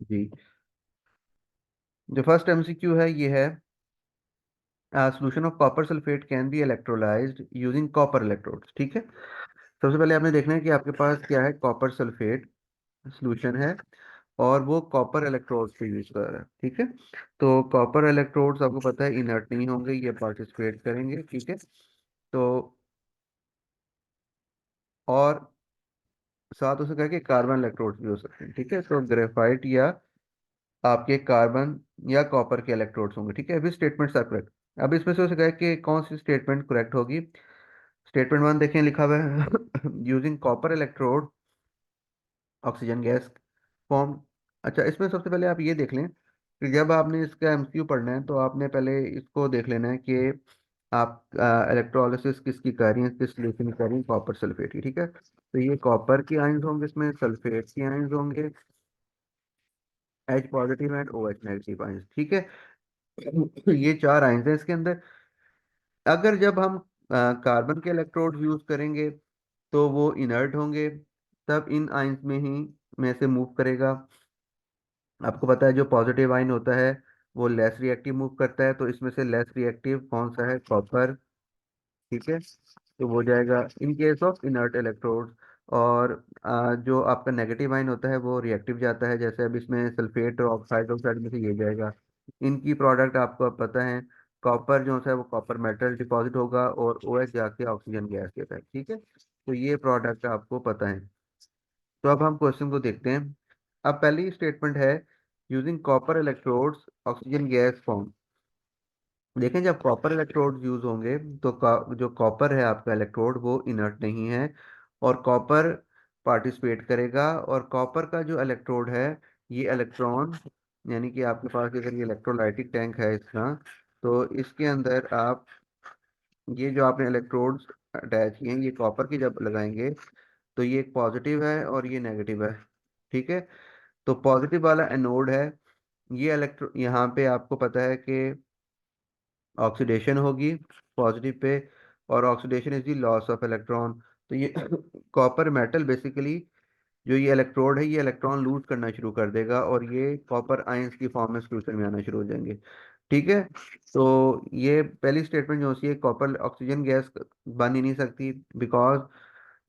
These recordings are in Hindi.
जी। जो फर्स्ट एमसीक्यू है ये है, solution of copper sulphate can be electrolysed using copper electrodes. ठीक है, सबसे पहले आपने देखना है कि आपके पास क्या है, कॉपर सल्फेट सोल्यूशन है और वो कॉपर इलेक्ट्रोड्स पे यूज कर रहा है। ठीक है, तो कॉपर इलेक्ट्रोड्स आपको पता है इनर्ट नहीं होंगे, ये पार्टिसिपेट करेंगे। ठीक है, तो और साथ उसे कह के कार्बन इलेक्ट्रोड्स भी हो सकते हैं। ठीक है, तो ग्रेफाइट या आपके कार्बन या कॉपर के इलेक्ट्रोड्स होंगे। ठीक है, अभी स्टेटमेंट्स आर करेक्ट। अब इसमें से उसे कहे कि कौन सी स्टेटमेंट करेक्ट होगी। स्टेटमेंट वन देखें, लिखा हुआ है using copper electrode oxygen gas form. अच्छा, इसमें सबसे पहले आप ये देख लें कि जब आपने इसका एमसीक्यू पढ़ना है तो आपने पहले इसको देख लेना है कि आप इलेक्ट्रोलिसिस किसकी कर रही हैं, किस सॉल्यूशन की कर रही हैं, कॉपर सल्फेट की। ठीक है, तो ये कॉपर की आयंस होंगे, इसमें सल्फेट की आयंस होंगे, H positive and O H negative ions. ठीक है, ये चार आयंस हैं इसके अंदर। अगर जब हम कार्बन के इलेक्ट्रोड यूज करेंगे तो वो इनर्ट होंगे, तब इन आयंस में से मूव करेगा। आपको पता है जो पॉजिटिव आयन होता है वो लेस रिएक्टिव मूव करता है, तो इसमें से लेस रिएक्टिव कौन सा है, कॉपर। ठीक है, तो वो जाएगा in case of inert electrodes. और जो आपका नेगेटिव आयन होता है वो रिएक्टिव जाता है, जैसे अब इसमें सल्फेट और हाइड्रोक्साइड में से ये जाएगा। इनकी प्रोडक्ट आपको पता है, कॉपर जो है वो कॉपर मेटल डिपॉजिट होगा और ओ एच जाके ऑक्सीजन गैस देता है। ठीक है, तो ये प्रोडक्ट आपको पता है। तो अब हम क्वेश्चन को देखते हैं। अब पहली स्टेटमेंट है using copper electrodes oxygen gas form. देखें, जब कॉपर इलेक्ट्रोड यूज होंगे तो जो कॉपर है आपका इलेक्ट्रोड वो इनर्ट नहीं है और कॉपर पार्टिसिपेट करेगा। और कॉपर का जो इलेक्ट्रोड है ये इलेक्ट्रॉन, यानी कि आपके पास अगर ये इलेक्ट्रोलाइटिक टैंक है इसका, तो इसके अंदर आप ये जो आपने इलेक्ट्रोड्स अटैच किए हैं ये कॉपर की जब लगाएंगे तो ये एक पॉजिटिव है और ये नेगेटिव है। ठीक है, तो पॉजिटिव वाला एनोड है, ये इलेक्ट्रो यहाँ पे आपको पता है कि ऑक्सीडेशन होगी पॉजिटिव पे, और oxidation is the loss of electron. तो ये कॉपर मेटल बेसिकली, जो ये इलेक्ट्रोड है ये इलेक्ट्रॉन लूज करना शुरू कर देगा और ये कॉपर आयंस की फॉर्म में सोल्यूशन में आना शुरू हो जाएंगे। ठीक है, तो ये पहली स्टेटमेंट जो होती है, कॉपर ऑक्सीजन गैस बन ही नहीं सकती, बिकॉज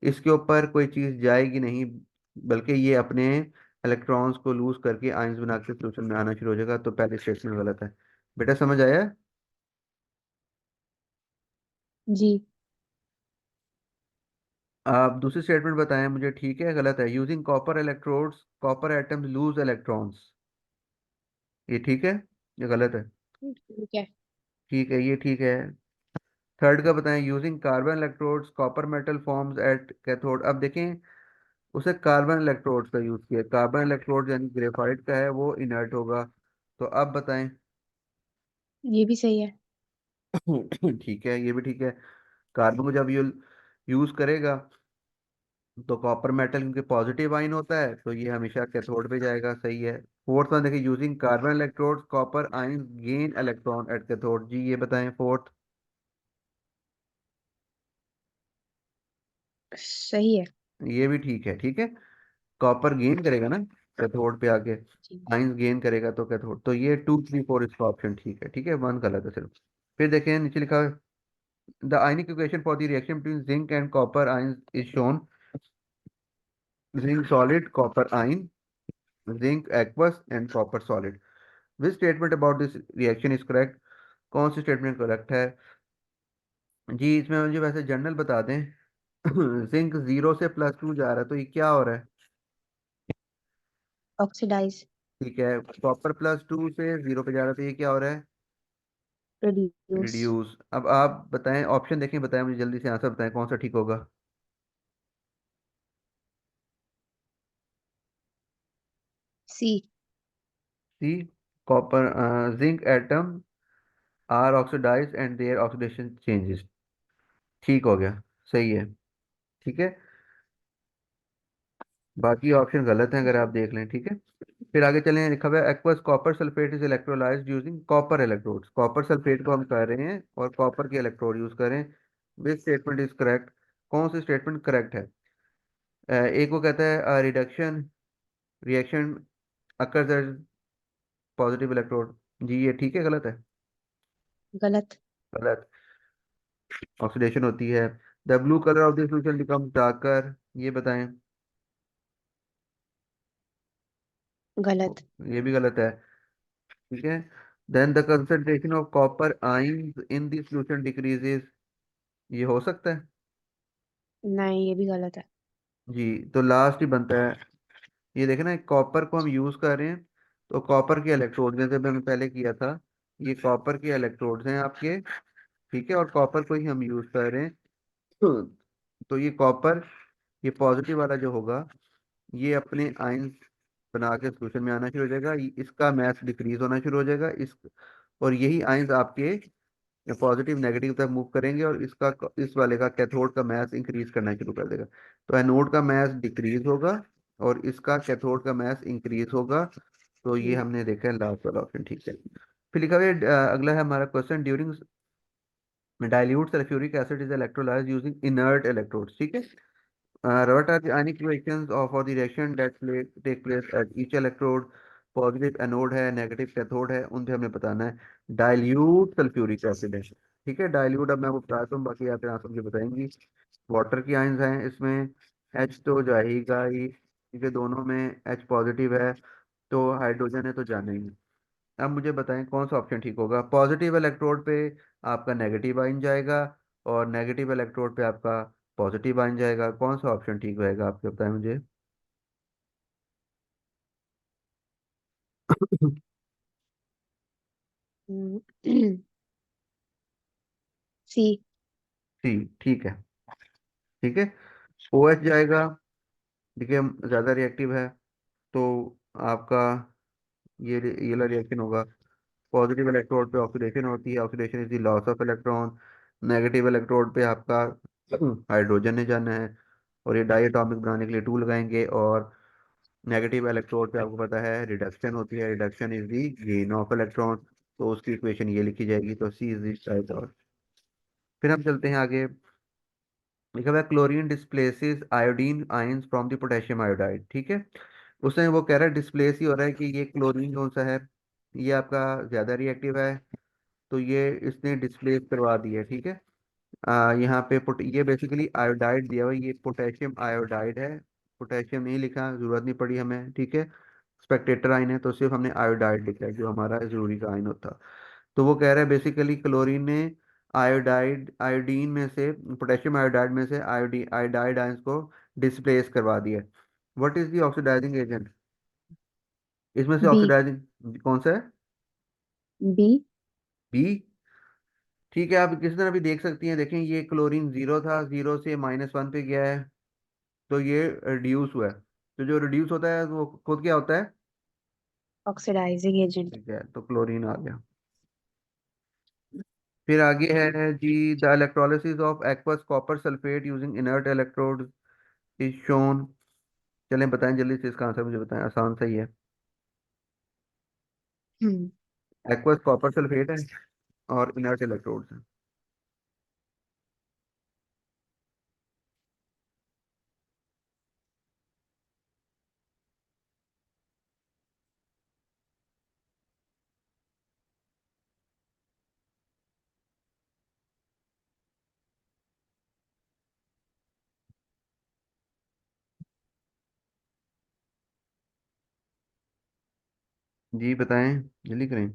इसके ऊपर कोई चीज़ जाएगी नहीं, बल्कि ये अपने इलेक्ट्रॉन्स को लूज करके आयंस बना के सोल्यूशन में आना शुरू हो जाएगा। तो पहली स्टेटमेंट गलत है। बेटा समझ आया? जी। आप दूसरी स्टेटमेंट बताएं मुझे, ठीक है गलत है। Using copper electrodes copper atoms loose electrons, ये ठीक है ये गलत है? ठीक है। ठीक है, ये ठीक है। थर्ड का बताएं, using carbon electrodes copper metal forms at cathode. अब देखें, उसे कार्बन इलेक्ट्रोड्स का यूज किया, कार्बन इलेक्ट्रोड यानी ग्रेफाइट का है वो इनर्ट होगा। तो अब बताएं। ये भी सही है। ठीक है, ये भी ठीक है। कार्बन को जब ये यूज करेगा तो कॉपर मेटल क्योंकि पॉजिटिव आइन होता है तो ये हमेशा कैथोड पे जाएगा, सही है। फोर्थ वन देखिए, यूजिंग कार्बन इलेक्ट्रोड्स कॉपर आइन गेन इलेक्ट्रॉन एट कैथोड। जी ये बताएं फोर्थ। सही है। ये भी ठीक है, ठीक है। कॉपर गेन करेगा ना कैथोड पे आके, जी। आइंस गेन करेगा तो कैथोड। तो ये 2 3 4 इसका ऑप्शन ठीक है, ठीक है, वन गलत है सिर्फ। फिर देखें नीचे लिखा है, the ionic equation for the reaction between zinc and copper ions is shown. Zinc solid, copper ion, zinc aqueous and copper solid. Which statement about this reaction is correct? कौन सी स्टेटमेंट करेक्ट है? जी इसमें मुझे वैसे जनरल बता दें। जिंक 0 से +2 जा रहा है तो ये क्या हो रहा है? ऑक्सीडाइज। ठीक है, कॉपर +2 से 0 पे जा रहा है तो ये क्या हो रहा है? प्रोड्यूस। रिड्यूस। अब आप बताएं, ऑप्शन देखें, बताएं मुझे जल्दी से आंसर बताएं कौन सा ठीक होगा। C. C, copper zinc atom are oxidise and their oxidation changes. ठीक हो गया, सही है। ठीक है, बाकी ऑप्शन गलत हैं अगर आप जी। देख लें। ठीक है, फिर आगे चलें, लिखा हुआ है aqueous copper sulphate is electrolysed using copper electrodes. Copper sulphate को हम कर रहे हैं और कॉपर के इलेक्ट्रोड यूज करें। Which statement is correct? कौन सी स्टेटमेंट करेक्ट है? एक वो कहता है reduction reaction occur positive electrode. जी ये ठीक है गलत है? गलत। गलत। ऑक्सीडेशन होती है। The blue colour of the solution becomes darker, ये बताएं। गलत। ये भी गलत है। ठीक है। Then the concentration of copper ions in the solution decreases, ये हो सकता है? नहीं, ये भी गलत है। जी तो लास्ट ही बनता है। ये देखे ना, कॉपर को हम यूज कर रहे हैं, तो कॉपर के इलेक्ट्रोड जैसे मैंने पहले किया था, ये कॉपर के इलेक्ट्रोड्स हैं आपके। ठीक है, और कॉपर को ही हम यूज कर रहे हैं। तो ये कॉपर, ये पॉजिटिव वाला जो होगा, ये अपने आयंस बना के सॉल्यूशन में आना शुरू हो जाएगा, इसका मैथ डिक्रीज होना शुरू हो जाएगा इस, और यही आयंस आपके पॉजिटिव नेगेटिव तक मूव करेंगे, और इसका, इस वाले का कैथोड का मास इंक्रीज करना शुरू कर देगा। तो एनोड का मास डिक्रीज होगा और इसका कैथोड का मास इंक्रीज होगा। तो ये हम्म। हमने देखा है लास्ट वाला ऑप्शन ठीक है। फिर लिखा हुआ है अगला है हमारा question, during dilute sulphuric acid is electrolysed using inert electrodes. ठीक है। what are the ionic reactions of or the reaction that take place at each electrode? Positive anode है, नेगेटिव कैथोड है, उनसे हमें बताना है। डाइल्यूट सल्फ्यूरिक एसिड है। ठीक है, डाइल्यूट अब मैं आपको बताता हूँ, बाकी आप यहाँ समझे बताएंगी। वाटर की आयंस हैं इसमें, एच तो जाएगा ही, क्योंकि दोनों में एच पॉजिटिव है, तो हाइड्रोजन है तो जाना ही है। अब मुझे बताएं कौन सा ऑप्शन ठीक होगा। पॉजिटिव इलेक्ट्रोड पे आपका नेगेटिव आइन जाएगा, और नेगेटिव इलेक्ट्रोड पे आपका पॉजिटिव आइन जाएगा। कौन सा ऑप्शन ठीक रहेगा आपके, बताएं मुझे। सी। सी ठीक है। ठीक है। ओ एच जाएगा, देखिए ज़्यादा रिएक्टिव है, तो आपका ये वाला रिएक्शन होगा। पॉजिटिव इलेक्ट्रोड पे ऑक्सीडेशन होती है, oxidation is the loss of electron. Negative electrode पे आपका हाइड्रोजन ने जाना है, और ये डाई एटॉमिक बनाने के लिए टू लगाएंगे। और नेगेटिव इलेक्ट्रोड पे आपको पता है रिडक्शन होती है, reduction is the gain of electron, तो उसकी इक्वेशन ये लिखी जाएगी, तो सी इज दिस राइट। और फिर हम चलते हैं आगे। लिखा हुआ है chlorine displaces iodine ions from the potassium iodide. ठीक है, उसमें वो कह रहा है डिस्प्लेस ही हो रहा है कि ये क्लोरीन कौन सा है, ये आपका ज़्यादा रिएक्टिव है, तो ये इसने डिस्प्लेस करवा दिया। ठीक है। यहाँ पे ये बेसिकली आयोडाइड दिया हुआ है, ये पोटेशियम आयोडाइड है। पोटेशियम नहीं लिखा, जरूरत नहीं पड़ी हमें। ठीक है, स्पेक्टेटर आइन है, तो सिर्फ हमने आयोडाइड लिखा है, जो हमारा जरूरी का आइन होता। तो वो कह रहा है बेसिकली क्लोरीन ने आयोडाइड आयोडीन में से, पोटेशियम आयोडाइड में से आयोडाइड आयंस को डिस्प्लेस करवा दिया। What is the oxidising agent, इसमें से बी। ऑक्सीडाइजिंग कौन सा है? बी। बी। ठीक है, आप किस तरह भी देख सकती हैं, देखें ये क्लोरीन जीरो था, जीरो से -1 पे गया है, तो ये रिड्यूस हुआ है। तो जो रिड्यूस होता है वो खुद क्या होता है? Oxidising agent. ठीक है, तो क्लोरीन आ गया। फिर आगे है जी, the electrolysis of aqueous copper sulphate using inert electrode is shown. चलें बताएं जल्दी से इसका आंसर, मुझे बताएं, आसान सही है। हम्म। एक्वस कॉपर सल्फेट है और इनर्ट इलेक्ट्रोड्स हैं। जी बताएं, जल्दी करें।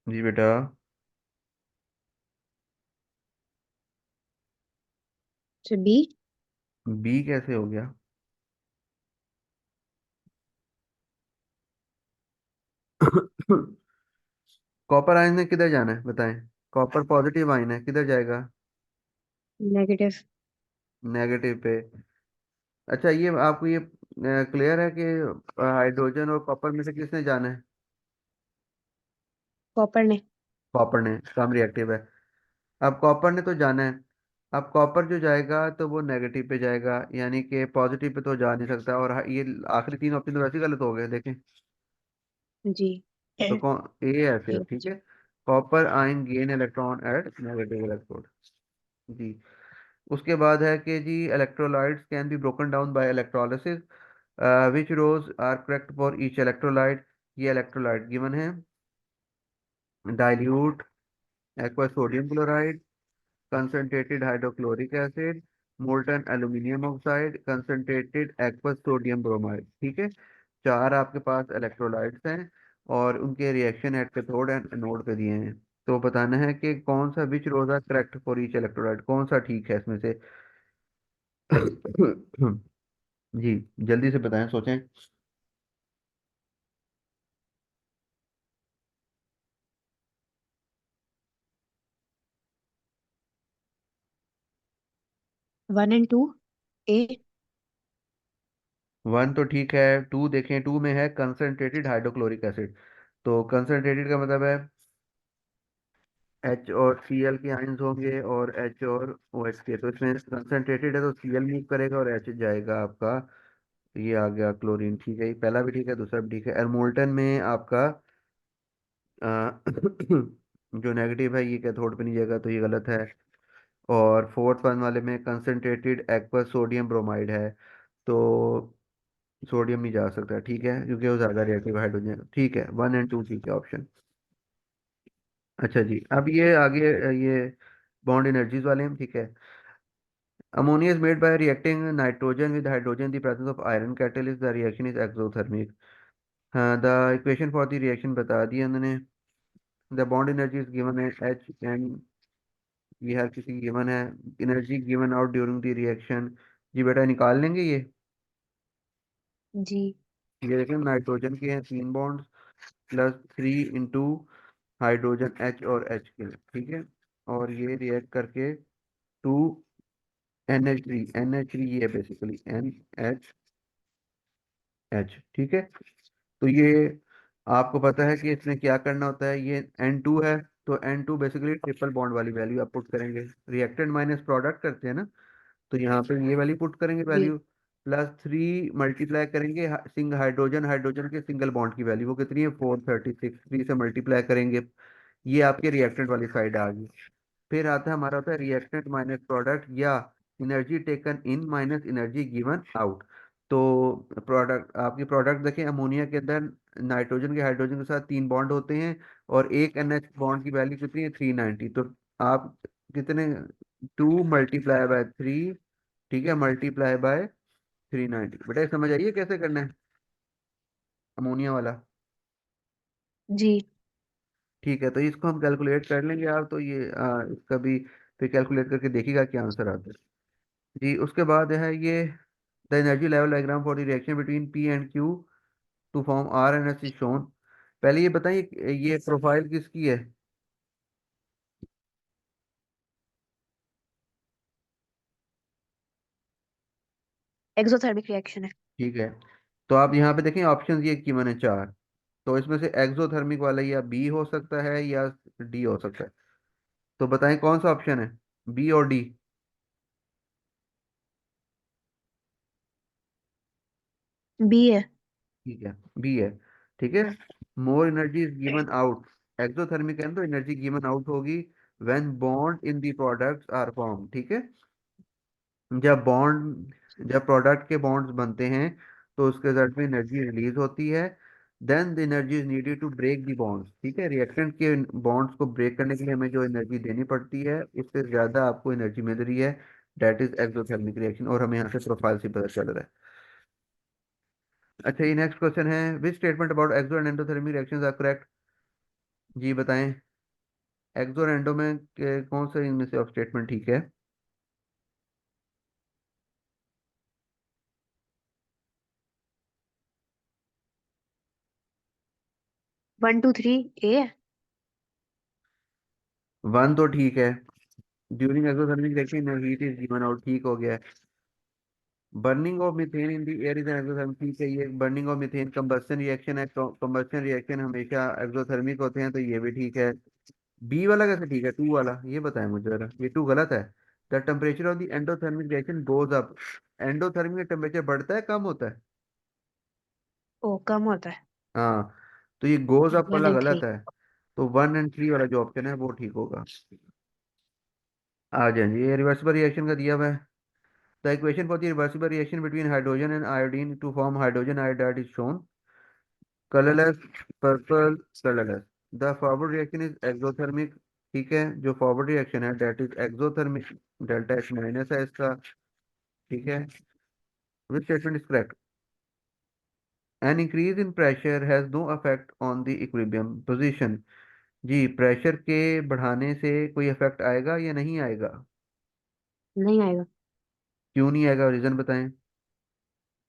जी बेटा। तो बी। बी कैसे हो गया? कॉपर आयन ने किधर जाना है बताएं? कॉपर पॉजिटिव आयन है, किधर जाएगा? नेगेटिव। नेगेटिव पे। अच्छा, ये आपको ये क्लियर है कि हाइड्रोजन और कॉपर में से किसने जाना है? कॉपर ने। कॉपर ने, कम रिएक्टिव है। अब कॉपर ने तो जाना है, अब कॉपर जो जाएगा तो वो नेगेटिव पे जाएगा, यानी कि पॉजिटिव पे तो जा नहीं सकता। और ये आखिरी तीन ऑप्शन तो वैसे ही गलत हो गए, देखें। जी। तो कौन ए ऐसे है, ठीक है। Copper ion gain electron at negative electrode. जी। उसके बाद है कि जी electrolytes can be broken down by electrolysis, which rows are correct for each electrolyte. ये इलेक्ट्रोलाइट गिवन है: dilute aqua sodium chloride, concentrated hydrochloric acid, molten aluminium oxide, concentrated aqueous sodium bromide। ठीक है। चार आपके पास इलेक्ट्रोलाइट्स हैं और उनके reaction at cathode and anode पे दिए हैं। तो बताना है कि कौन सा which rows are correct for each electrolyte, कौन सा ठीक है इसमें से। जी, जल्दी से बताएं, सोचें। 1 and 2, ए। वन तो ठीक है, टू देखें, टू में है कंसनट्रेटेड हाइड्रोक्लोरिक एसिड। तो कंसनट्रेटेड का मतलब है एच और सी एल के आयंस होंगे और एच और ओ एच के। तो इसमें कंसनट्रेटेड है तो सी एल मूव करेगा और एच जाएगा आपका। ये आ गया क्लोरीन, ठीक है, ये पहला भी ठीक है, दूसरा भी ठीक है। एरमोल्टन में आपका अ, जो नेगेटिव है ये कैथोड पे नहीं जाएगा, तो ये गलत है। और फोर्थ वन वाले में कंसनट्रेटेड एक्वस सोडियम ब्रोमाइड है, तो सोडियम नहीं जा सकता, ठीक है, क्योंकि वो ज़्यादा रिएक्टिव हाइड्रोजन है। ठीक है, वन एंड टू ठीक है ऑप्शन। अच्छा जी, अब ये आगे ये बॉन्ड एनर्जीज वाले हैं, ठीक है। Ammonia is made by reacting nitrogen with hydrogen in the presence of iron catalyst. The reaction is exothermic. हाँ, the equation for the reaction बता दी उन्होंने। The bond energy is given है H and ये हर किसी की given है। Energy given out during the reaction। जी बेटा निकाल लेंगे ये। जी। ये देखें, नाइट्रोजन के हैं तीन bonds, plus three into hydrogen H और H के, ठीक है। और ये रिएक्ट करके टू NH3, NH3 ये बेसिकली NH, ठीक है। तो ये आपको पता है कि इसमें क्या करना होता है, ये N2 है। तो N2 बेसिकली ट्रिपल बॉन्ड वाली वैल्यू आप पुट करेंगे, रिएक्टेंट माइनस प्रोडक्ट करते हैं ना। तो यहाँ पे ये वाली पुट करेंगे जी। वैल्यू, प्लस थ्री मल्टीप्लाई करेंगे सिंग हाइड्रोजन हाइड्रोजन के सिंगल बॉन्ड की वैल्यू वो कितनी है 436, थ्री से मल्टीप्लाई करेंगे। ये आपके रिएक्टेंट वाली साइड आ गई। फिर आता है हमारा होता है रिएक्टेंट माइनस प्रोडक्ट, या energy taken in minus energy given out. तो प्रोडक्ट, आपकी प्रोडक्ट देखें, अमोनिया के अंदर नाइट्रोजन के हाइड्रोजन के साथ तीन बॉन्ड होते हैं और एक NH बॉन्ड की वैल्यू कितनी है 390। तो आप कितने, टू मल्टीप्लाई बाय थ्री, ठीक है, मल्टीप्लाई बाय 390। बेटा ये समझ आइए कैसे करना है अमोनिया वाला। जी। ठीक है, तो इसको हम कैलकुलेट कर लेंगे आप, तो ये इसका भी फिर कैलकुलेट करके देखिएगा क्या आंसर आता है। जी, उसके बाद है ये the energy level diagram for the reaction between P and Q to form R and S is shown. पहले ये बताइए ये प्रोफाइल किसकी है। एक्सोथर्मिक रिएक्शन है। ठीक है, तो आप यहाँ पे देखें ऑप्शन ये गिवन है चार। तो इसमें से एक्सोथर्मिक वाला या बी हो सकता है या डी हो सकता है। तो बताएं कौन सा ऑप्शन है, बी और डी। बी है। ठीक है, बी है, ठीक है। More energy is given out, exothermic है तो एनर्जी गिवन आउट होगी when bond in the products are form, ठीक है। जब प्रोडक्ट के बॉन्ड्स बनते हैं तो उसके रिजल्ट में एनर्जी रिलीज होती है। Then the energy is needed to break the bonds, ठीक है। रिएक्टेंट के बॉन्ड्स को ब्रेक करने के लिए हमें जो एनर्जी देनी पड़ती है उससे ज़्यादा आपको एनर्जी मिल रही है, डेट इज एक्सोथर्मिक रिएक्शन। और हमें यहाँ से प्रोफाइल से पता चल रहा है। अच्छा, ये नेक्स्ट क्वेश्चन है, which statement about exo and endothermic reactions are correct. जी बताएं, एक्सो और एंडो में कौन सा इनमें से स्टेटमेंट ठीक है। 1 2 3, ए है। वन तो ठीक है, during exothermic reaction heat is given out, ठीक हो गया। Burning of methane in the air is an exothermic, ठीक है, ये burning of methane combustion reaction है, कंबस्शन रिएक्शन हमेशा एक्सोथर्मिक होते हैं, तो ये भी ठीक है। बी वाला कैसे ठीक है, टू वाला ये बताएं मुझे जरा, ये टू गलत है। The temperature of the endothermic reaction goes up. Endothermic temperature बढ़ता है कम होता है? ओ कम होता है। हाँ, तो ये गोज अप वन वाला एंड गलत थ्री है। तो 1 और 3 वाला जो ऑप्शन है वो ठीक होगा। आ जाए ये रिवर्सिबल रिएक्शन का दिया हुआ है। The equation for the reversible reaction between hydrogen and iodine to form hydrogen iodide is shown. Colourless, purple, colourless. The forward reaction is exothermic. ठीक है, जो फॉरवर्ड रिएक्शन है that is exothermic. Delta H minus है इसका। ठीक है, which statement is correct? An increase in pressure has no effect on the equilibrium position. जी, प्रेशर के बढ़ाने से कोई इफेक्ट आएगा या नहीं आएगा? नहीं आएगा। क्यों नहीं आएगा, रीजन बताएं।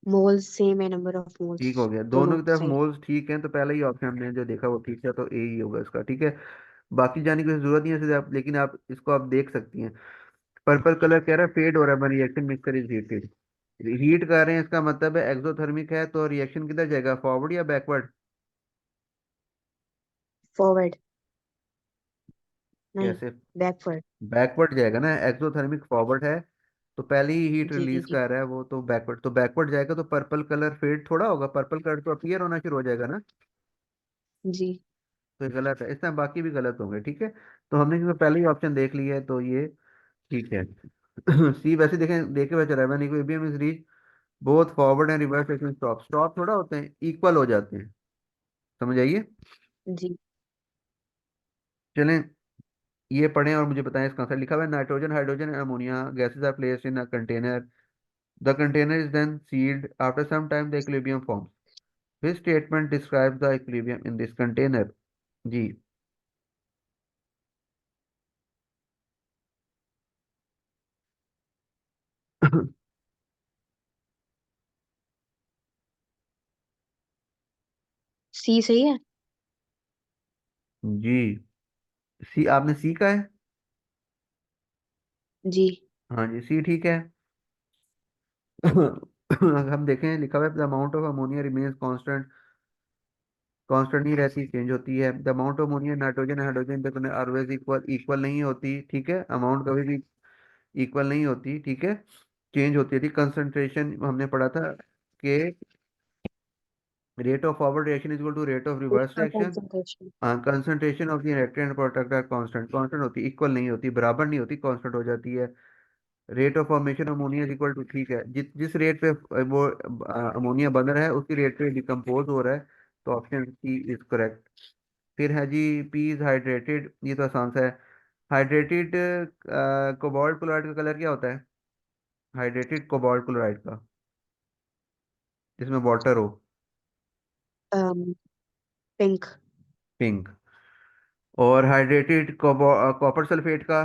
मोल्स सेम है, नंबर ऑफ मोल्स ठीक हो गया, दोनों दोनों की तरफ साइड। मोल्स ठीक हैं, तो पहला ही ऑप्शन हमने जो देखा वो ठीक है, तो ए ही होगा इसका। ठीक है, बाकी जाने की जरूरत नहीं है सीधे आप, लेकिन आप इसको आप देख सकती हैं। पर्पल कलर कह रहा है फेड हो रहा है when reaction mixer is heated. Heat कर रहे हैं, इसका मतलब है एक्सोथर्मिक है, तो रिएक्शन किधर जाएगा, फॉरवर्ड या बैकवर्ड? फॉरवर्ड। नहीं, कैसे? बैकवर्ड। बैकवर्ड जाएगा ना, एक्सोथर्मिक फॉरवर्ड है, तो पहले ही हीट जी रिलीज जी। कर रहा है वो, तो बैकवर्ड जाएगा, तो पर्पल कलर फेड थोड़ा होगा, पर्पल कलर तो अपीयर होना शुरू हो जाएगा ना। जी तो ये गलत है, इसमें बाकी भी गलत होंगे। ठीक है, तो हमने क्योंकि पहले ही ऑप्शन देख लिया है तो ये ठीक है। सी वैसे देखें, देखे हुए चला है मैंने, equilibrium is reach both forward and reverse action stop. Stop थोड़ा होते हैं, इक्वल हो जाते हैं। समझ आइए। जी। चलें, ये पढ़ें और मुझे बताएं इसका आंसर। लिखा हुआ है nitrogen, hydrogen and ammonia gases are placed in a container. The container is then sealed after some time the equilibrium forms. This statement describes the equilibrium in this container. जी। सी सही है। जी, सी आपने सी का है? जी। हाँ जी, सी ठीक है। अगर हम देखें, लिखा हुआ है the amount of ammonia remains constant. Constant नहीं रहती, चेंज होती है। The amount of ammonia nitrogen hydrogen तक ऑलवेज इक्वल, इक्वल नहीं होती। ठीक है, अमाउंट कभी भी इक्वल नहीं होती। ठीक है, चेंज होती थी। कंसंट्रेशन हमने पढ़ा था कि rate of forward reaction is equal to rate of reverse reaction. Concentration. Concentration of the reactant and product are constant. Constant होती, इक्वल नहीं होती, बराबर नहीं होती, कांस्टेंट हो जाती है। Rate of formation ammonia is equal to, ठीक है, जिस रेट पे वो अमोनिया बन रहा है उसी रेट पे डिकम्पोज हो रहा है, तो ऑप्शन सी इज करेक्ट। फिर है जी, पी इज हाइड्रेटेड, ये तो आसान सा है। हाइड्रेटेड कोबाल्ट क्लोराइड का कलर क्या होता है, हाइड्रेटेड कोबाल्ट क्लोराइड का, जिसमें वाटर हो? पिंक। पिंक। और हाइड्रेटेड कॉपर सल्फेट का?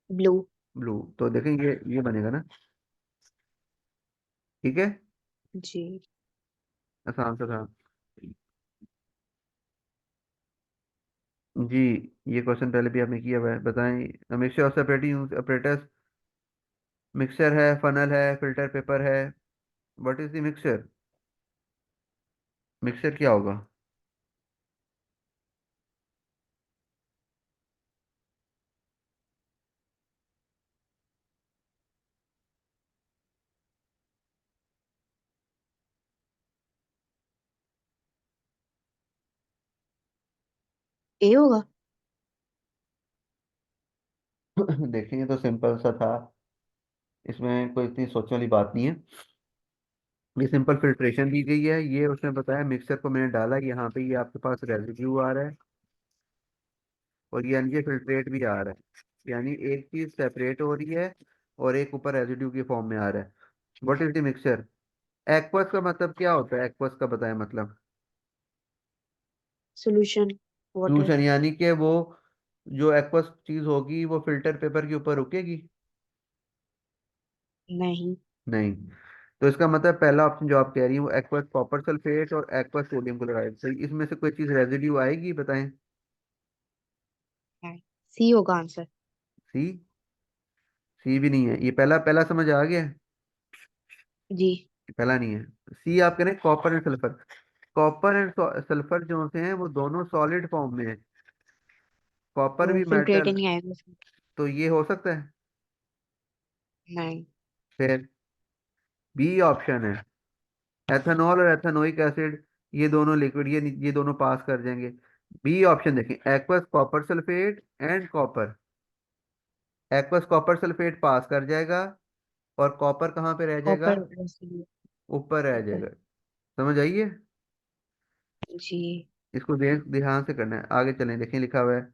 ब्लू। ब्लू। तो देखेंगे ये बनेगा ना। ठीक है, जी। आसान सा था। जी, ये क्वेश्चन पहले भी आपने किया हुआ है, बताएं। Mixture of separating operators. Mixture है, फनल है, फिल्टर पेपर है। What is the mixture? Mixture क्या होगा? ए होगा। देखें, ये तो सिंपल सा था, इसमें कोई इतनी सोचने वाली बात नहीं है। ये सिंपल फिल्ट्रेशन दी गई है, ये उसने बताया मिक्सचर को मैंने डाला यहाँ पे, ये आपके पास रेजिड्यू आ रहा है, और ये एनजे फिल्ट्रेट भी आ रहा है, यानी एक चीज सेपरेट हो रही है और एक ऊपर रेजिड्यू की फॉर्म में आ रहा है। What is the mixture? Aqueous का मतलब क्या होता है, एक्वस का बताया मतलब? सॉल्यूशन। वाटर। सोल्यूशन, यानी कि वो जो एक्वस चीज होगी वो फिल्टर पेपर के ऊपर रुकेगी? नहीं। नहीं। तो इसका मतलब पहला ऑप्शन जो आप कह रही है वो एक्वस कॉपर सल्फेट और एक्वस सोडियम क्लोराइड, तो इसमें से कोई चीज रेजिड्यू आएगी, बताएं। है। सी होगा आंसर। सी? सी भी नहीं है, ये पहला पहला समझ आ गया। जी। पहला नहीं है। सी आप कह रहे हैं copper and sulphur. Copper and sulphur जो होते हैं वो दोनों सॉलिड फॉर्म में है। कॉपर वो भी फिल्ट्रेट ही मेटल, नहीं आएगा उसमें। तो ये हो सकता है। नहीं। फिर बी ऑप्शन है, एथेनॉल और एथेनोइक एसिड, ये दोनों लिक्विड, ये दोनों पास कर जाएंगे। बी ऑप्शन देखें, aqueous copper sulphate and copper. Aqueous copper sulphate pass कर जाएगा, और कॉपर कहाँ पे रह जाएगा? Copper residue. ऊपर रह ऊपर। जाएगा। समझ आइए। जी। इसको ध्यान से करना है। आगे चलें, देखें लिखा हुआ है।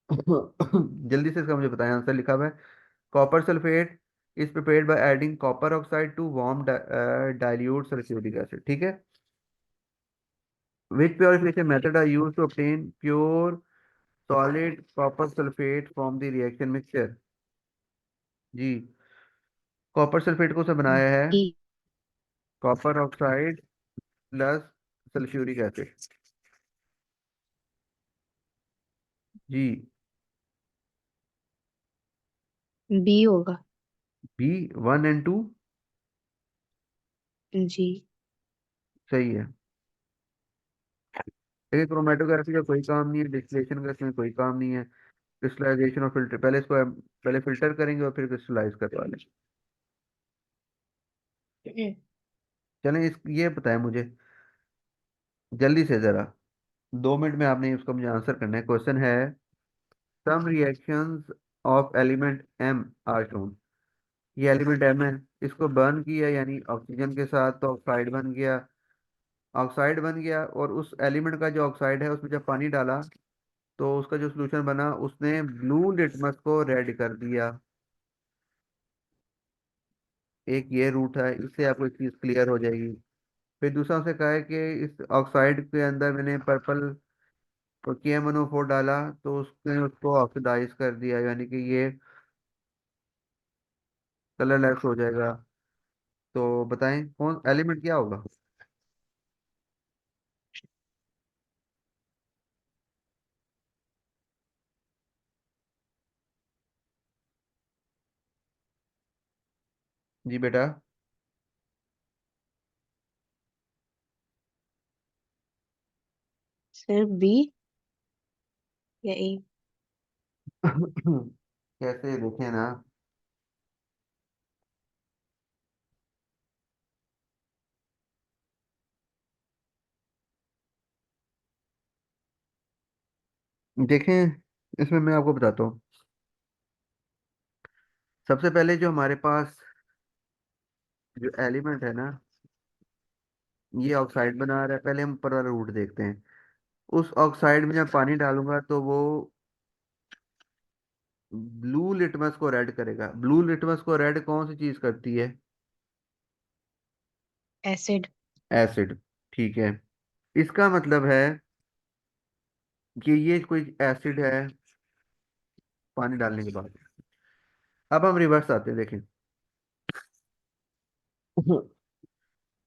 जल्दी से इसका मुझे बताएं, आंसर लिखा हुआ है। Copper sulphate is prepared by adding copper oxide to warm dilute sulphuric acid, ठीक है। Which purification method are used to obtain pure solid copper sulfate from the reaction mixture? जी, कॉपर सल्फेट को से बनाया है B. Copper oxide plus sulphuric acid. जी, बी होगा। बी, 1 और 2 जी। सही है। देखिए, क्रोमेटोग्राफी का कोई काम नहीं है, डिस्टिलेशन का इसमें कोई काम नहीं है। क्रिस्टलाइजेशन और फिल्टर, पहले इसको पहले फिल्टर करेंगे और फिर क्रिस्टलाइज करवा लेंगे। चलें, इस ये बताएं मुझे जल्दी से जरा, 2 मिनट में आपने उसका मुझे आंसर करना है। क्वेश्चन है, some reactions of element M are shown. ये एलिमेंट एम है, इसको बर्न किया यानी ऑक्सीजन के साथ तो ऑक्साइड बन गया। ऑक्साइड बन गया, और उस एलिमेंट का जो ऑक्साइड है उसमें जब पानी डाला तो उसका जो सोल्यूशन बना उसने ब्लू लिटमस को रेड कर दिया। एक ये रूट है, इससे आपको एक चीज क्लियर हो जाएगी। फिर दूसरा उसे कहा है कि इस ऑक्साइड के अंदर मैंने पर्पल और KMnO4 डाला तो उसने उसको ऑक्सीडाइज कर दिया, यानी कि ये कलरलेस हो जाएगा। तो बताएं कौन एलिमेंट क्या होगा? जी बेटा। सिर्फ बी या ए? कैसे देखें ना, देखें, इसमें मैं आपको बताता हूँ। सबसे पहले जो हमारे पास जो एलिमेंट है ना, ये ऑक्साइड बना रहा है। पहले हम ऊपर वाला रूट देखते हैं। उस ऑक्साइड में जब पानी डालूंगा तो वो ब्लू लिटमस को रेड करेगा। ब्लू लिटमस को रेड कौन सी चीज करती है? एसिड। एसिड, ठीक है। इसका मतलब है कि ये कोई एसिड है पानी डालने के बाद। अब हम रिवर्स आते हैं, देखें।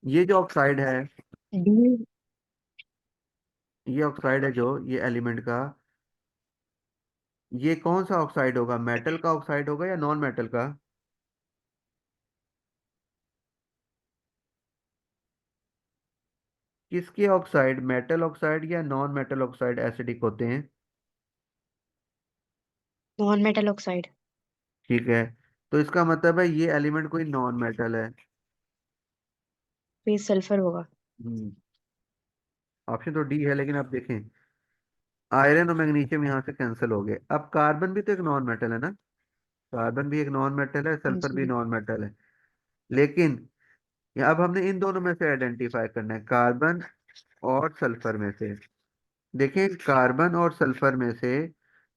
ये जो ऑक्साइड है, डी। ये ऑक्साइड है जो ये एलिमेंट का, ये कौन सा ऑक्साइड होगा? मेटल का ऑक्साइड होगा या नॉन मेटल का? किसके ऑक्साइड, मेटल ऑक्साइड या नॉन मेटल ऑक्साइड एसिडिक होते हैं? Non metal oxide. ठीक है, तो इसका मतलब है ये एलिमेंट कोई नॉन मेटल है। फिर सल्फर होगा। ऑप्शन तो डी है, लेकिन आप देखें, आयरन और मैग्नीशियम यहाँ से कैंसिल हो गए। अब कार्बन भी तो एक नॉन मेटल है ना, कार्बन भी एक नॉन मेटल है, सल्फर भी जी। नॉन मेटल है। लेकिन अब हमने इन दोनों में से आइडेंटिफाई करना है, कार्बन और सल्फर में से। देखें, कार्बन और सल्फर में से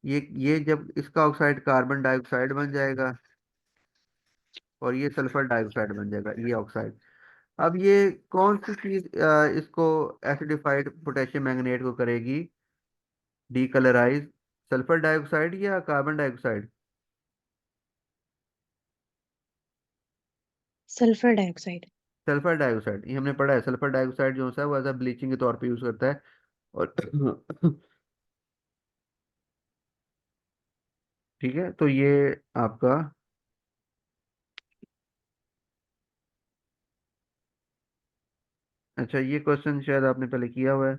ये जब इसका ऑक्साइड कार्बन डाइऑक्साइड बन जाएगा, और ये सल्फर डाइऑक्साइड बन जाएगा, ये ऑक्साइड। अब ये कौन सी चीज इसको एसिडिफाइड पोटेशियम मैंगनेट को करेगी डीकलराइज? सल्फर डाइऑक्साइड या carbon dioxide? Sulphur dioxide. Sulphur dioxide, ये हमने पढ़ा है। सल्फर डाइऑक्साइड जो है वो एज ब्लीचिंग के तौर पे यूज करता है। और ठीक है, तो ये आपका, अच्छा ये क्वेश्चन शायद आपने पहले किया हुआ है।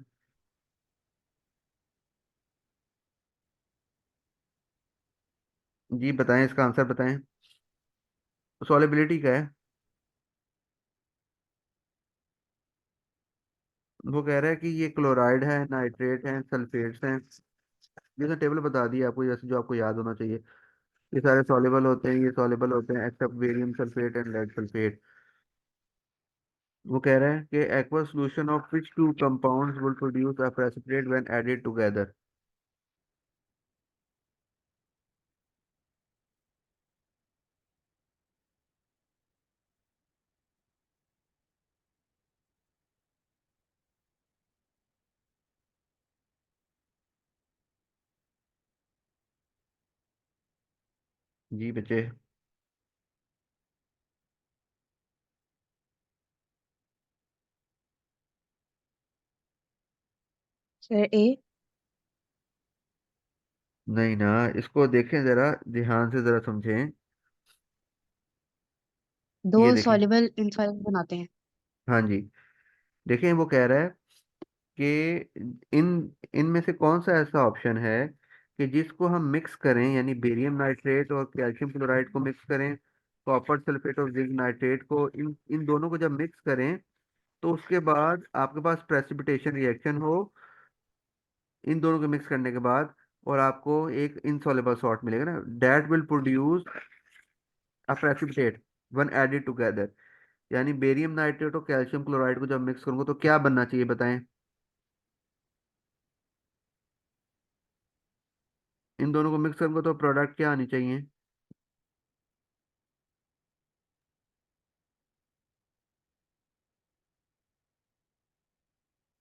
जी बताएं, इसका आंसर बताएं। सॉलिबिलिटी का है। वो कह रहा है कि ये क्लोराइड है, नाइट्रेट है, सल्फेट्स हैं। जैसे टेबल बता दी आपको, जैसे जो आपको याद होना चाहिए। ये सारे सॉल्युबल होते हैं, ये सॉल्युबल होते हैं except barium sulphate and lead sulphate. वो कह रहा है कि aqueous solution of which two compounds will produce a precipitate when added together। जी बच्चे। सर ए। नहीं ना, इसको देखें जरा, ध्यान से जरा समझें। दो ये देखें। सॉल्युबल इनसॉल्युबल बनाते हैं। हाँ जी। देखें, वो कह रहा है कि इन इनमें से कौन सा ऐसा ऑप्शन है कि जिसको हम मिक्स करें, यानी बेरियम नाइट्रेट और कैल्शियम क्लोराइड को मिक्स करें, कॉपर सल्फेट और जिंक नाइट्रेट को, इन इन दोनों को जब मिक्स करें तो उसके बाद आपके पास प्रेसिपिटेशन रिएक्शन हो, इन दोनों को मिक्स करने के बाद, और आपको एक इनसॉल्युबल सॉल्ट मिलेगा ना, that will produce a precipitate when added together. यानी बेरियम नाइट्रेट और कैल्शियम क्लोराइड को जब मिक्स करूंगा तो क्या बनना चाहिए बताएं। इन दोनों को मिक्स करूंगा तो प्रोडक्ट क्या आनी चाहिए।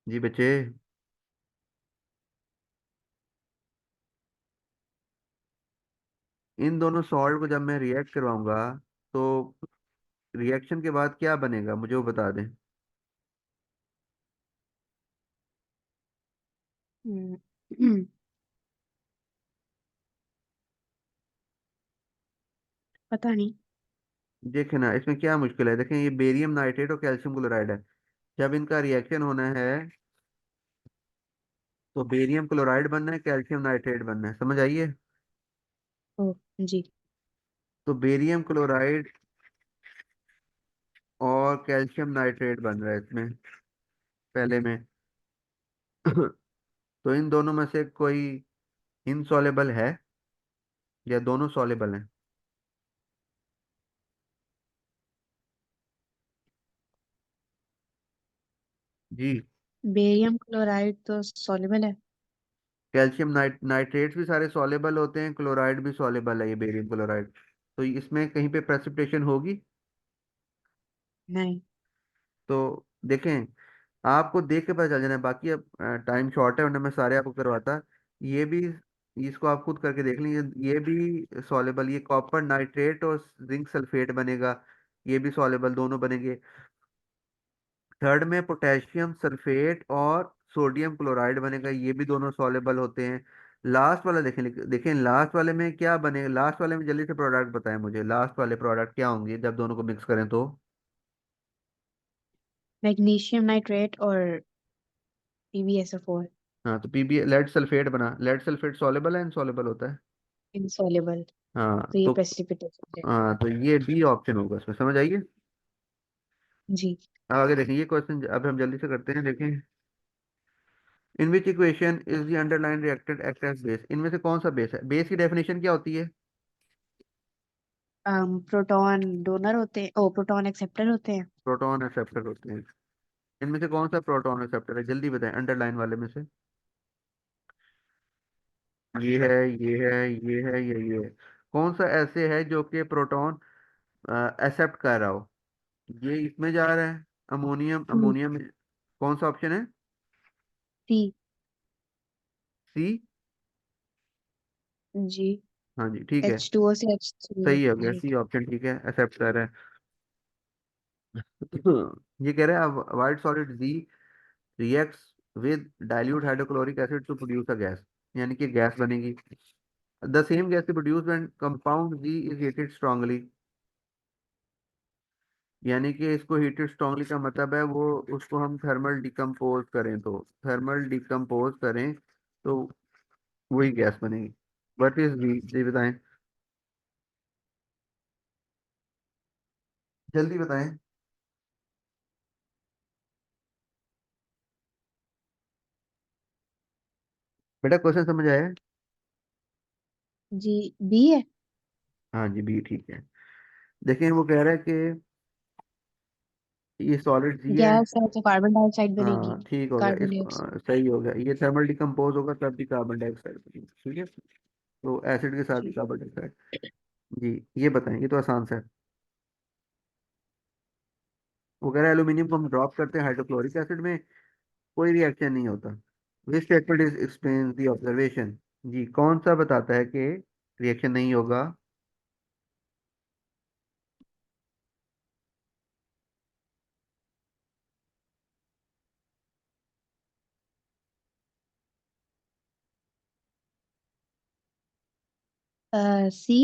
जी बच्चे। इन दोनों सॉल्ट को जब मैं रिएक्ट करवाऊंगा तो रिएक्शन के बाद क्या बनेगा, मुझे वो बता दें। हम्म, पता नहीं। देखें ना, इसमें क्या मुश्किल है, देखें ये बेरियम नाइट्रेट और कैल्शियम क्लोराइड है। जब इनका रिएक्शन होना है तो बेरियम क्लोराइड बनना है, कैल्शियम नाइट्रेट बनना है, समझ आइए। ओ जी। तो बेरियम क्लोराइड और कैल्शियम नाइट्रेट बन रहा है इसमें, पहले में। तो इन दोनों में से कोई इनसॉलेबल है या दोनों सॉलेबल हैं। जी। बेरियम क्लोराइड तो सॉल्युबल है। कैल्शियम नाइट्रेट्स भी सारे सॉलेबल होते हैं, क्लोराइड भी सॉलेबल है, ये बेरियम क्लोराइड। तो इसमें कहीं पे प्रेसिपिटेशन होगी। नहीं। तो देखें, आपको देख के पता चल जाना है, बाकी अब टाइम शॉर्ट है, वरना मैं सारे आपको करवाता। ये भी, इसको आप खुद करके देख लीजिए, ये भी सॉलेबल, ये कॉपर नाइट्रेट और जिंक सल्फेट बनेगा, ये भी सॉलेबल दोनों बनेंगे। थर्ड में पोटेशियम सल्फेट और सोडियम क्लोराइड बनेगा, ये भी दोनों सॉलेबल होते हैं। लास्ट वाला देखें, देखें लास्ट वाले में क्या बनेगा, लास्ट वाले में जल्दी से प्रोडक्ट बताएं मुझे, लास्ट वाले प्रोडक्ट क्या होंगे जब दोनों को मिक्स करें तो। मैग्नीशियम नाइट्रेट और PbSO4। हाँ, तो पीबी लेड सल्फेट बना, लेड सल्फेट सॉलेबल है इनसॉलेबल होता है। इनसॉल्युबल। हाँ तो ये तो, प्रेसिपिटेशन है। हाँ तो ये डी ऑप्शन होगा इसमें, समझ आइए। जी। अब आगे देखें, ये क्वेश्चन अब हम जल्दी से करते हैं, देखें। In which equation is the underline reacted act as base, इनमें से कौन सा बेस है, बेस की डेफिनेशन क्या होती है। प्रोटॉन डोनर होते हैं, ओ प्रोटॉन एक्सेप्टर होते हैं। प्रोटॉन एक्सेप्टर होते हैं। इनमें से कौन सा प्रोटॉन एक्सेप्टर है, जल्दी बताएं अंडरलाइन वाले में से। ये है, ये है, ये है, ये है। कौन सा ऐसे है जो कि प्रोटॉन एक्सेप्ट कर रहा हो। ये इसमें जा रहा है, अमोनियम, अमोनियम। कौन सा ऑप्शन है। सी। सी। जी। हाँ जी ठीक है। H2O से H3O। सही हो गया, जी। सी ऑप्शन ठीक है, एक्सेप्ट कर रहा है। ये कह रहा है white solid G reacts with dilute hydrochloric acid to produce a gas, यानी कि गैस बनेगी। The same gas produce when compound G is heated strongly. यानी कि इसको हीटेड स्ट्रांगली का मतलब है वो, उसको हम थर्मल डिकम्पोज करें, तो थर्मल डिकम्पोज करें तो वही गैस बनेगी। व्हाट इज जी, जी बताएं। जल्दी बताएं। बेटा क्वेश्चन समझ आया? जी, बी है। हाँ जी, बी ठीक है। देखिए वो कह रहा है कि ये सॉलिड जी है। गैस है तो कार्बन डाइऑक्साइड बनेगी। हाँ ठीक हो गया, कार्बन इसको डाइऑक्साइड। सही हो गया, ये थर्मल डिकम्पोज होगा तब भी कार्बन डाइऑक्साइड बनेगी, ठीक है। तो एसिड के साथ भी ठीक। Carbon dioxide. जी, ये बताएं, ये तो आसान सा है। वो कह रहा है एल्यूमिनियम को हम ड्रॉप करते हैं हाइड्रोक्लोरिक एसिड में, कोई रिएक्शन नहीं होता। Which statement is explains the observation. जी, कौन सा बताता है कि रिएक्शन नहीं होगा? सी।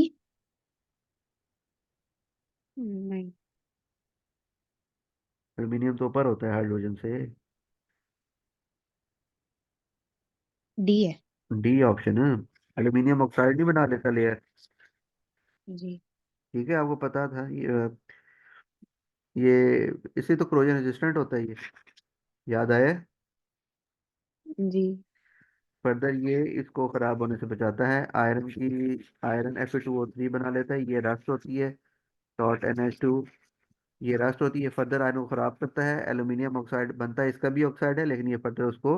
नहीं। एल्यूमिनियम तो ऊपर होता है हाइड्रोजन से। डी है। डी ऑप्शन है। एल्यूमिनियम ऑक्साइड नहीं बना लेता लेयर। जी। ठीक है, आपको पता था ये इसी तो क्रोजन रेजिस्टेंट होता है ये, याद आया? जी। फर्दर ये इसको खराब होने से बचाता है, आयरन की, आयरन Fe2O3 बना लेता है, ये रस्ट होती है, डॉट NH2, ये रस्ट होती है, फर्दर आयरन को खराब करता है, एल्यूमिनियम ऑक्साइड बनता है, इसका भी ऑक्साइड है लेकिन ये फर्दर उसको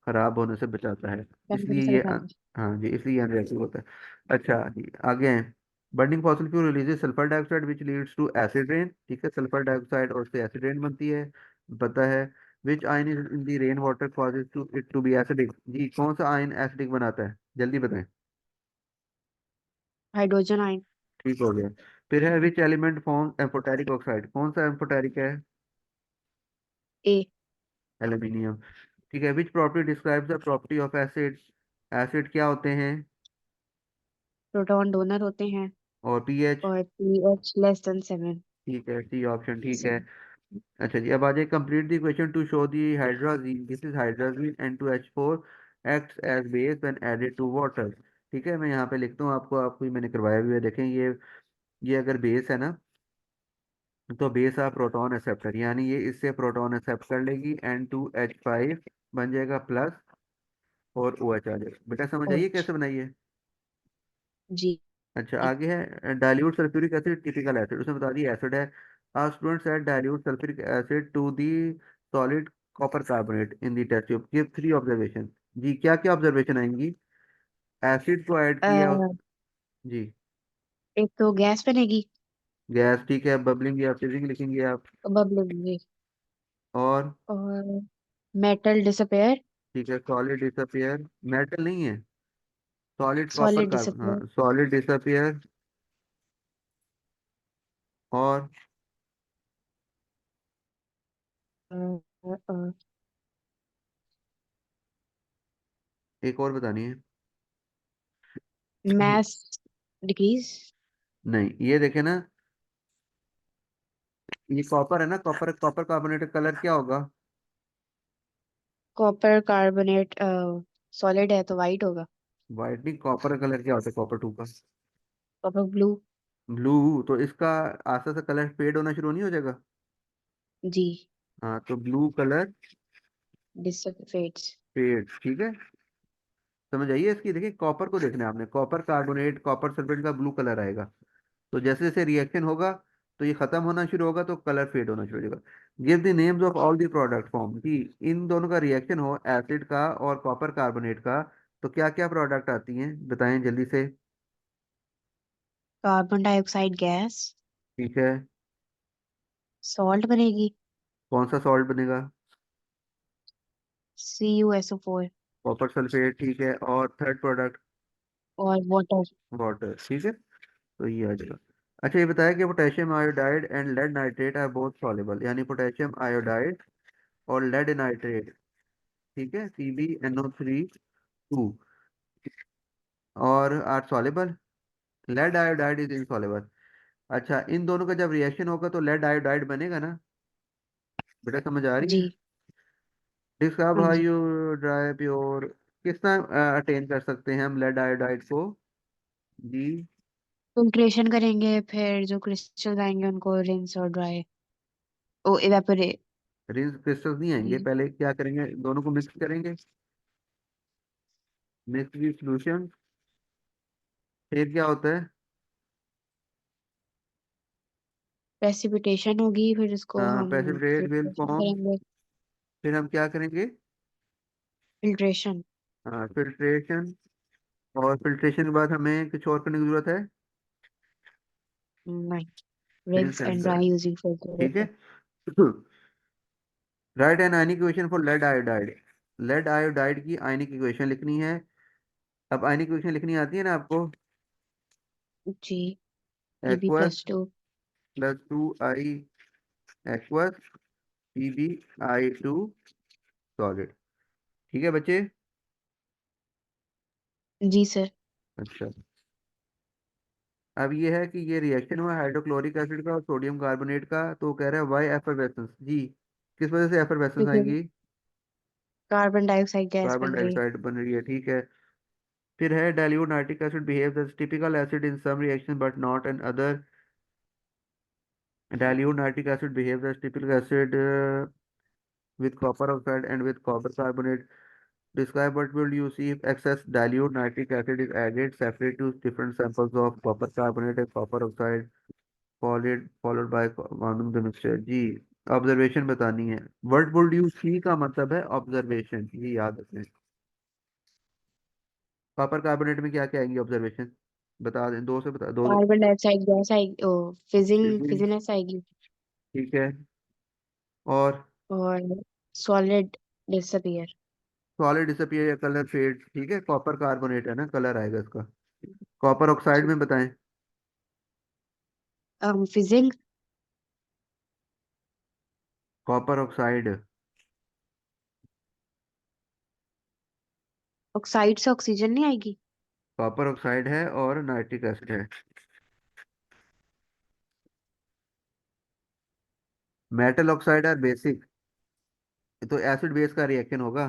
खराब होने से बचाता है। बनने इसलिए से ये बचाता हाँ जी, इसलिए ये अनरिएक्टिव होता है। अच्छा जी, आगे हैं। Burning fossil fuel releases sulphur dioxide which leads to acid rain, ठीक है, सल्फर डाइऑक्साइड और उससे एसिड रेन बनती है, पता है। Which ion is in the rain water causes to it to be acidic. जी, कौन सा आयन एसिडिक बनाता है, जल्दी बताएं। Hydrogen ion. ठीक हो गया। फिर है which element form amphoteric oxide, कौन सा एम्फोटेरिक है? ए। एल्यूमिनियम। ठीक है, which property describes the property of acid. Acid क्या होते हैं? प्रोटॉन डोनर होते हैं। और पीएच। और pH < 7। ठीक है, सी ऑप्शन ठीक है। अच्छा जी, अब आ जाए, complete the equation to show the hydrazine, this is hydrazine N2H4 acts as base when added to water. ठीक है, मैं यहाँ पे लिखता हूँ, आपको आपको ही मैंने करवाया भी है, देखें ये अगर बेस है ना, तो बेस ऑफ प्रोटॉन एक्सेप्टर, यानी ये इससे प्रोटॉन एक्सेप्ट कर लेगी, N2H5 बन जाएगा प्लस, और OH आ जाएगा। बेटा समझ आइए ओच। कैसे बनाइए? जी। अच्छा, आगे है dilute sulphuric acid typical acid, उसमें बता दिया एसिड है। Student said dilute sulphuric acid to the solid copper carbonate in the test tube, give 3 observation. जी, क्या क्या ऑब्जर्वेशन आएंगी? एसिड को ऐड किया जी, एक तो गैस बनेगी। गैस ठीक है, बबलिंग या फ्रीजिंग लिखेंगे आप। बबलिंग। और और मेटल डिसअपेयर। ठीक है, सॉलिड डिसअपियर, मेटल नहीं है, solid copper solid carbon, disappear. हाँ सॉलिड डिसअपियर। और एक और बतानी है। Mass decrease. नहीं, ये देखे ना, ये कॉपर है ना, कॉपर कॉपर कार्बोनेट का कलर क्या होगा? कॉपर कार्बोनेट सॉलिड है तो वाइट होगा। वाइट नहीं, कॉपर का कलर क्या होता है कॉपर 2 का? Copper blue. ब्लू। तो इसका आस्ते से कलर फेड होना शुरू नहीं हो जाएगा? जी। हाँ, तो ब्लू कलर डिसअपेयर्स। फेड, ठीक है। समझ आइए इसकी, देखिए कॉपर को देखना है आपने, कॉपर कार्बोनेट कॉपर सल्फेट का ब्लू कलर आएगा, तो जैसे जैसे रिएक्शन होगा तो ये खत्म होना शुरू होगा तो कलर फेड होना शुरू हो जाएगा। Give the names of all the product form, कि इन दोनों का रिएक्शन हो, एसिड का और कॉपर कार्बोनेट का, तो क्या क्या प्रोडक्ट आती हैं, बताएं जल्दी से। Carbon dioxide gas. ठीक है, सॉल्ट बनेगी। कौन सा सॉल्ट बनेगा? CuSO4। कॉपर सल्फेट ठीक है, और थर्ड प्रोडक्ट? और वाटर। वाटर ठीक है, तो ये आ जाएगा। अच्छा, ये बताया कि potassium iodide and lead nitrate are both soluble, यानी पोटेशियम आयोडाइड और लेड नाइट्रेट, ठीक है, CbNO3 और are soluble, lead iodide is insoluble. अच्छा, इन दोनों का जब रिएक्शन होगा तो लेड आयोडाइड बनेगा ना? बेटा समझ आ रही जी। है? डिस्क्राइब हाँ हाउ जी। यू ड्राई प्योर, किस तरह अटेन कर सकते हैं हम लेड आयोडाइड को? जी, फिल्ट्रेशन करेंगे, फिर जो क्रिस्टल्स आएंगे उनको रिंस और ड्राई, ओ इवेपोरेट। रिंस क्रिस्टल्स नहीं आएंगे, पहले क्या करेंगे, दोनों को मिक्स करेंगे, मिक्स दी सॉल्यूशन। फिर क्या होता है? प्रेसिपिटेशन होगी, फिर इसको हम प्रेसिपिटेट विल फिल्ट्रेशन फॉर्म। करेंगे। फिर हम क्या करेंगे? फिल्ट्रेशन। फिल्ट्रेशन। और फिल्ट्रेशन के बाद हमें कुछ और करने की जरूरत है? नहीं, rinse rinse and and dry. Dry using ठीक है। Filter. Write an ionic equation for lead iodide. Lead iodide की आयनिक इक्वेशन लिखनी है। अब आयनिक इक्वेशन लिखनी आती है ना आपको? जी। P B aqueous plus 2। Plus 2 I aqueous PbI2 solid. ठीक है बच्चे? जी सर। अच्छा। अब ये है कि ये रिएक्शन हुआ हाइड्रोक्लोरिक एसिड का और सोडियम कार्बोनेट का, तो कह रहा है वाई एफरवेसेंस जी। किस वजह से एफरवेसेंस क्योंकि आएंगी? कार्बन डाइऑक्साइड गैस कार्बन बन रही है। डाइऑक्साइड बन रही है, ठीक है। फिर है dilute nitric acid behaves as typical acid in some reaction but not in other. Dilute nitric acid behaves as typical acid with copper oxide and with copper carbonate. Describe what will you see if excess dilute nitric acid is added. Separate two different samples of copper carbonate and copper oxide, followed by warming the mixture. जी, ऑब्जर्वेशन बतानी है। व्हाट वुड यू सी का मतलब है ऑब्जर्वेशन, ये याद रखें। कॉपर कार्बोनेट में क्या क्या आएंगी ऑब्जर्वेशन? बता दें, दो से बता दो। कार्बन डाइऑक्साइड गैस आएगी, ओ जी, फिजिनेस आएगी। ठीक है। और और सॉलिड डिसअपियर। सॉलिड डिसअपियर या कलर फेड, ठीक है। कॉपर कार्बोनेट है ना, कलर आएगा इसका। कॉपर ऑक्साइड में बताएं। फिजिंग। Copper oxide. ऑक्साइड से ऑक्सीजन नहीं आएगी। कॉपर ऑक्साइड है और नाइट्रिक एसिड है। मेटल ऑक्साइड और बेसिक, तो एसिड बेस का रिएक्शन होगा।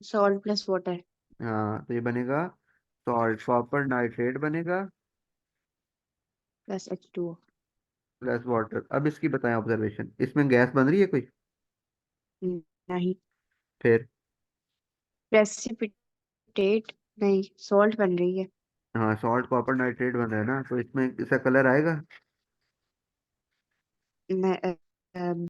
सॉल्ट प्लस वाटर हाँ, तो ये बनेगा सॉल्ट, कॉपर नाइट्रेट बनेगा प्लस H2O। Plus water. अब इसकी बताएं ऑब्जर्वेशन, इसमें गैस बन रही है कोई? नहीं। फिर प्रेसिपिटेट। नहीं, सॉल्ट बन रही है। हाँ, सॉल्ट कॉपर नाइट्रेट बन रहा है ना, तो इसमें इसका कलर आएगा। मैं